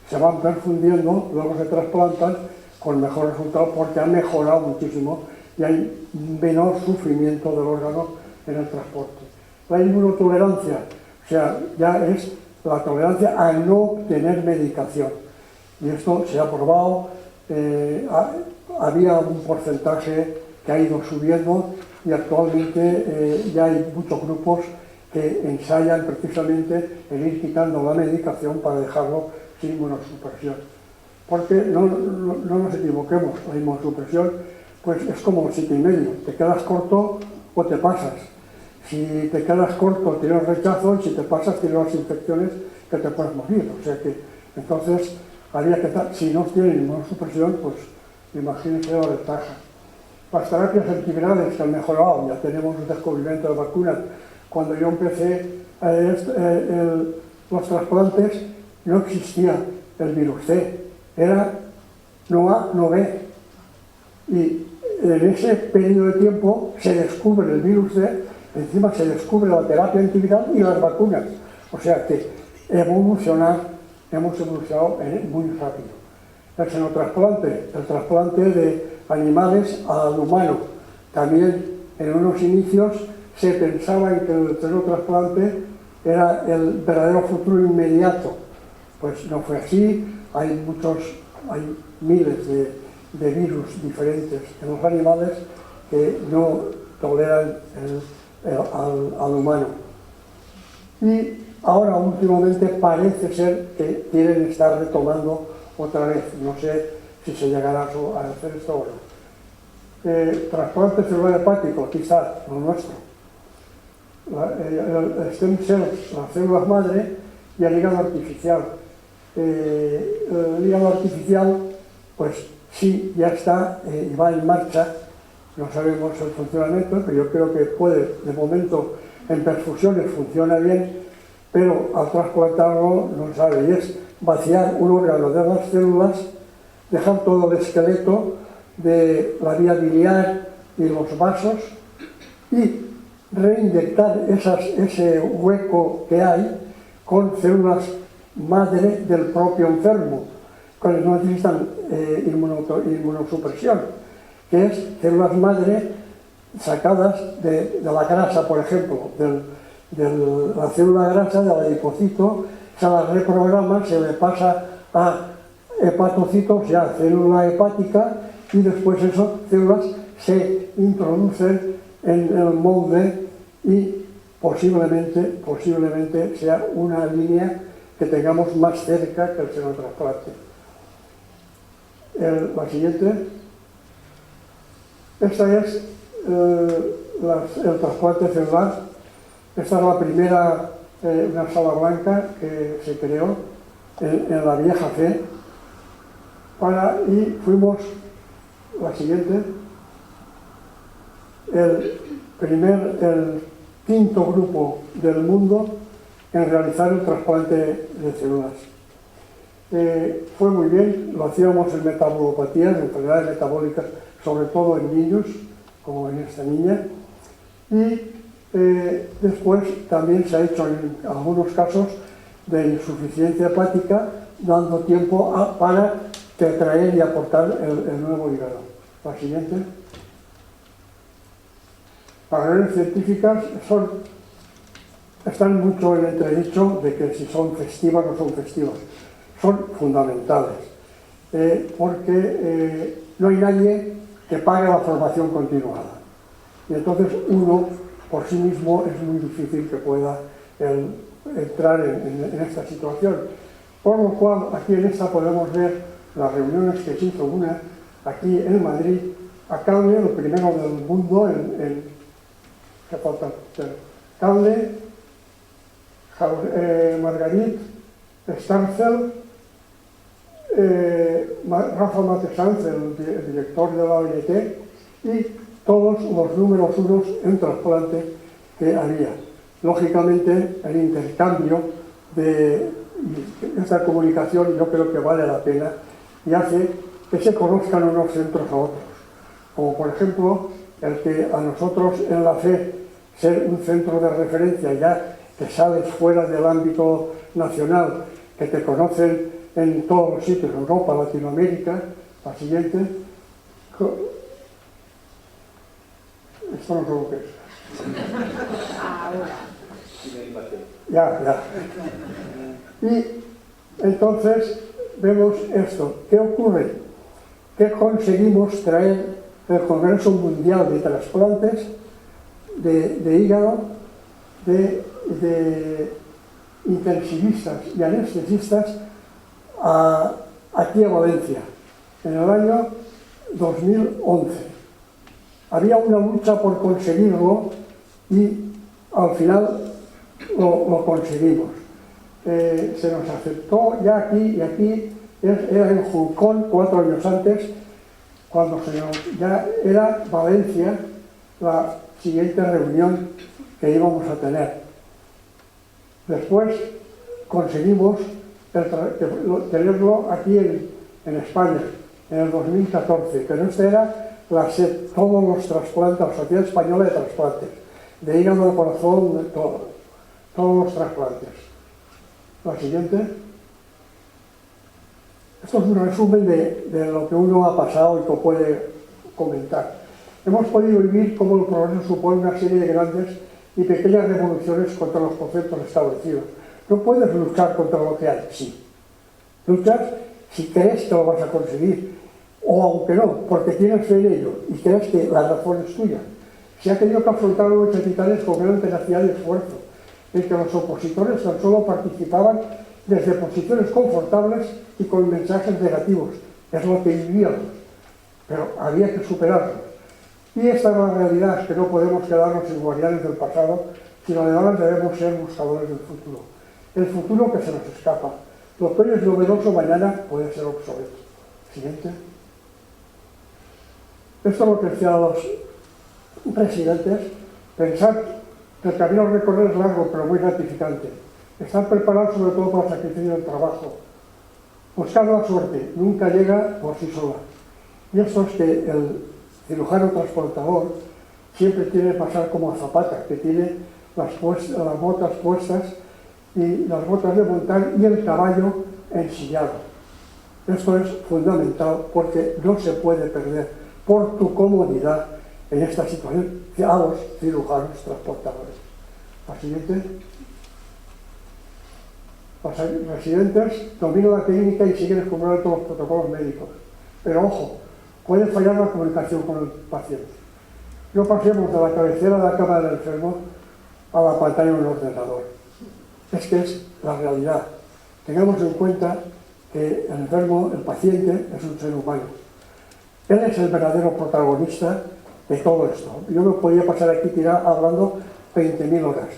se van perfundiendo, luego se trasplantan con mejor resultado porque han mejorado muchísimo y hay menor sufrimiento del órgano en el transporte. La inmunotolerancia, o sea, ya es la tolerancia a no tener medicación. Y esto se ha probado, había un porcentaje que ha ido subiendo y actualmente ya hay muchos grupos que ensayan precisamente el ir quitando la medicación para dejarlo sin inmunosupresión. Porque no nos equivoquemos, la inmunosupresión pues es como un 7,5, te quedas corto o te pasas. Si te quedas corto tienes rechazo y si te pasas tienes las infecciones que te puedes morir. O sea que entonces habría que estar, si no tienen inmunosupresión, pues imagínense la ventaja. Las terapias antivirales que han mejorado, ya tenemos un descubrimiento de vacunas. Cuando yo empecé los trasplantes no existía el virus C, era no A, no B. Y en ese periodo de tiempo se descubre el virus C, encima se descubre la terapia antiviral y las vacunas. O sea que hemos evolucionado muy rápido. El xenotrasplante, el trasplante de animales al humano. También en unos inicios se pensaba en que el xenotrasplante era el verdadero futuro inmediato. Pues no fue así, hay miles de virus diferentes en los animales que no toleran al humano. Y ahora últimamente parece ser que quieren estar retomando otra vez, no sé si se llegará a hacer esto o no. trasplante celular hepático, aquí está lo nuestro. El stem cells, las células madre, y el hígado artificial. El hígado artificial, pues sí, ya está y va en marcha. No sabemos el funcionamiento, pero yo creo que puede, de momento, en perfusiones funciona bien, pero al trasplantarlo no sabe, y es vaciar un órgano de las células, dejar todo el esqueleto de la vía biliar y los vasos y reinyectar ese hueco que hay con células madre del propio enfermo, que no necesitan inmunosupresión, que es células madre sacadas de la grasa, por ejemplo, de la célula grasa del adipocito, se la reprograma, se le pasa a hepatocitos, ya célula hepática, y después esas células se introducen en el molde y posiblemente sea una línea que tengamos más cerca que el xenotrasplante. La siguiente. Esta es el trasplante celular. Esta es la primera, una sala blanca que se creó en la vieja fe y fuimos, la siguiente, el quinto grupo del mundo en realizar el trasplante de células. Fue muy bien, lo hacíamos en metabolopatías, en enfermedades metabólicas, sobre todo en niños, como en esta niña, y después también se ha hecho en algunos casos de insuficiencia hepática, dando tiempo para traer y aportar el nuevo hígado. La siguiente. Las reuniones científicas están mucho en entredicho de que si son festivas o no son festivas. Son fundamentales, porque no hay nadie que pague la formación continuada. Y entonces uno, por sí mismo, es muy difícil que pueda entrar en esta situación. Por lo cual, aquí en esta podemos ver las reuniones que se hizo una aquí en Madrid, a Calde, el primero del mundo, ¿qué falta? Calde, Margarit, Starfel, Rafa Matesanz, el director de la OIT, y todos los números unos en trasplante que había. Lógicamente, el intercambio de esta comunicación yo creo que vale la pena y hace que se conozcan unos centros a otros. Como por ejemplo, el que a nosotros en la fe ser un centro de referencia, ya que sales fuera del ámbito nacional, que te conocen en todos los sitios, Europa, Latinoamérica. La siguiente. Esto no sé lo que es. Ya. Y entonces vemos esto. ¿Qué ocurre? Que conseguimos traer el Congreso Mundial de Trasplantes de hígado, de intensivistas y anestesistas aquí a Valencia, en el año 2011. Había una lucha por conseguirlo y al final lo conseguimos. Se nos aceptó ya aquí, y aquí era en Julcón 4 años antes, cuando ya era Valencia la siguiente reunión que íbamos a tener. Después conseguimos tenerlo aquí en España, en el 2014, pero este era todos los trasplantes, la Sociedad Española de Trasplantes, de hígado, de corazón, de todos los trasplantes. La siguiente. Esto es un resumen de lo que uno ha pasado y que puede comentar. Hemos podido vivir cómo el progreso supone una serie de grandes y pequeñas revoluciones contra los conceptos establecidos. No puedes luchar contra lo que hay, sí. Luchas si crees que lo vas a conseguir, o aunque no, porque tienes fe en ello y crees que la razón es tuya. Se ha tenido que afrontar los titanes con gran tenacidad y esfuerzo, en que los opositores tan solo participaban desde posiciones confortables y con mensajes negativos. Es lo que vivíamos, pero había que superarlo. Y esta es la realidad, que no podemos quedarnos sin guardianes del pasado, sino además debemos ser buscadores del futuro. El futuro que se nos escapa. Lo que hoy es novedoso, mañana puede ser obsoleto. Siguiente. Esto es lo que decía a los residentes. Pensar que el camino a recorrer es largo, pero muy gratificante. Estar preparados sobre todo para el sacrificio del trabajo. Buscar la suerte, nunca llega por sí sola. Y esto es que el cirujano transportador siempre quiere pasar como a Zapata, que tiene las botas puestas y las botas de montar y el caballo ensillado. Esto es fundamental porque no se puede perder por tu comodidad en esta situación a los cirujanos transportadores. La siguiente. Los residentes dominan la técnica y siguen escuchando todos los protocolos médicos. Pero ojo, puede fallar la comunicación con el paciente. No pasemos de la cabecera de la cama del enfermo a la pantalla de un ordenador. Es que es la realidad. Tengamos en cuenta que el enfermo, el paciente, es un ser humano. Él es el verdadero protagonista de todo esto. Yo me podría pasar aquí hablando 20.000 horas,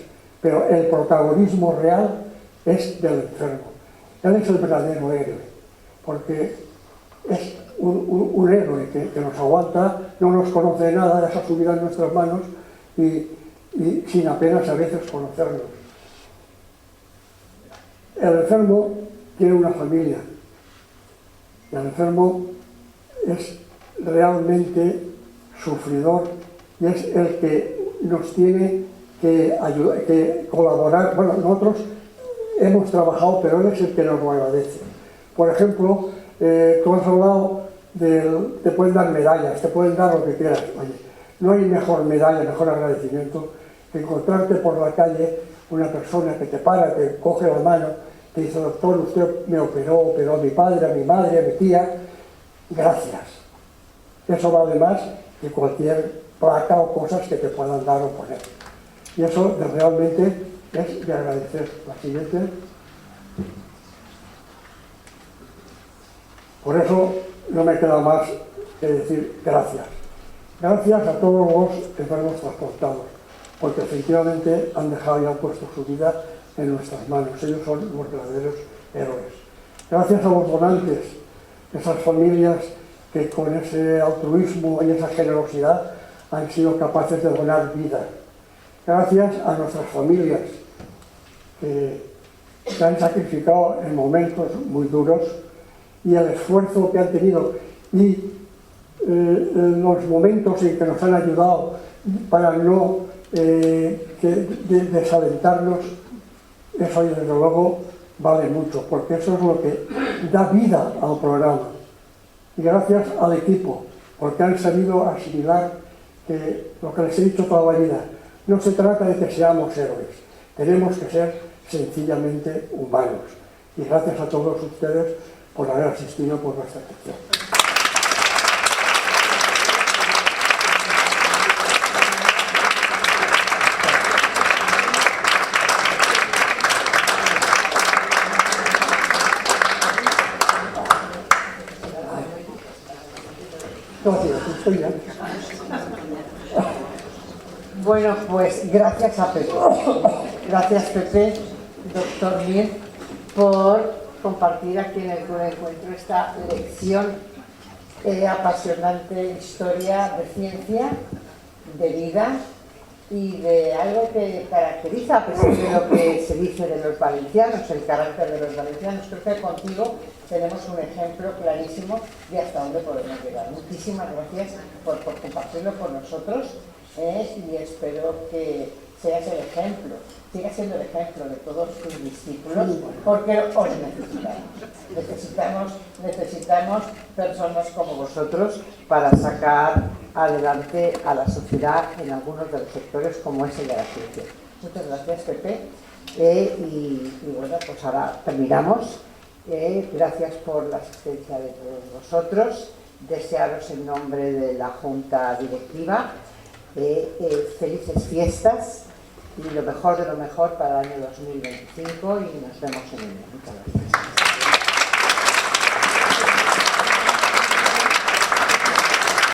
pero el protagonismo real es del enfermo. Él es el verdadero héroe, porque es un héroe que nos aguanta, no nos conoce de nada, deja su vida en nuestras manos y sin apenas a veces conocernos. El enfermo tiene una familia. El enfermo es realmente sufridor y es el que nos tiene que ayudar, que colaborar. Bueno, nosotros hemos trabajado, pero él es el que nos lo agradece. Por ejemplo, tú has hablado te pueden dar medallas, te pueden dar lo que quieras. Oye, no hay mejor medalla, mejor agradecimiento que encontrarte por la calle una persona que te para, te coge la mano, te dice: doctor, usted me operó a mi padre, a mi madre, a mi tía, gracias. Eso vale más que cualquier placa o cosas que te puedan dar o poner. Y eso realmente es de agradecer. La siguiente. Por eso no me queda más que decir gracias. Gracias a todos los enfermos transportados, porque efectivamente han dejado y han puesto su vida en nuestras manos. Ellos son los verdaderos héroes. Gracias a los donantes, esas familias que con ese altruismo y esa generosidad han sido capaces de donar vida. Gracias a nuestras familias que se han sacrificado en momentos muy duros y el esfuerzo que han tenido y los momentos en que nos han ayudado para no desalentarnos. Eso desde luego vale mucho, porque eso es lo que da vida al programa. Y gracias al equipo, porque han sabido asimilar que lo que les he dicho toda la vida, no se trata de que seamos héroes, tenemos que ser sencillamente humanos. Y gracias a todos ustedes por haber asistido, por nuestra atención. Bueno, pues gracias a Pepe. Gracias, Pepe, doctor Mir, por compartir aquí en el encuentro esta lección apasionante, historia de ciencia, de vida y de algo que caracteriza, a pesar de lo que se dice de los valencianos, el carácter de los valencianos. Creo que contigo tenemos un ejemplo clarísimo de hasta dónde podemos llegar. Muchísimas gracias por compartirlo con nosotros y espero que seas el ejemplo, siga siendo el ejemplo de todos tus discípulos, porque os necesitamos. Necesitamos personas como vosotros para sacar adelante a la sociedad en algunos de los sectores como es el de la ciencia. Muchas gracias, Pepe. Y bueno, pues ahora terminamos. Gracias por la asistencia de todos vosotros. Desearos en nombre de la Junta Directiva felices fiestas y lo mejor de lo mejor para el año 2025 y nos vemos en enero. Muchas gracias.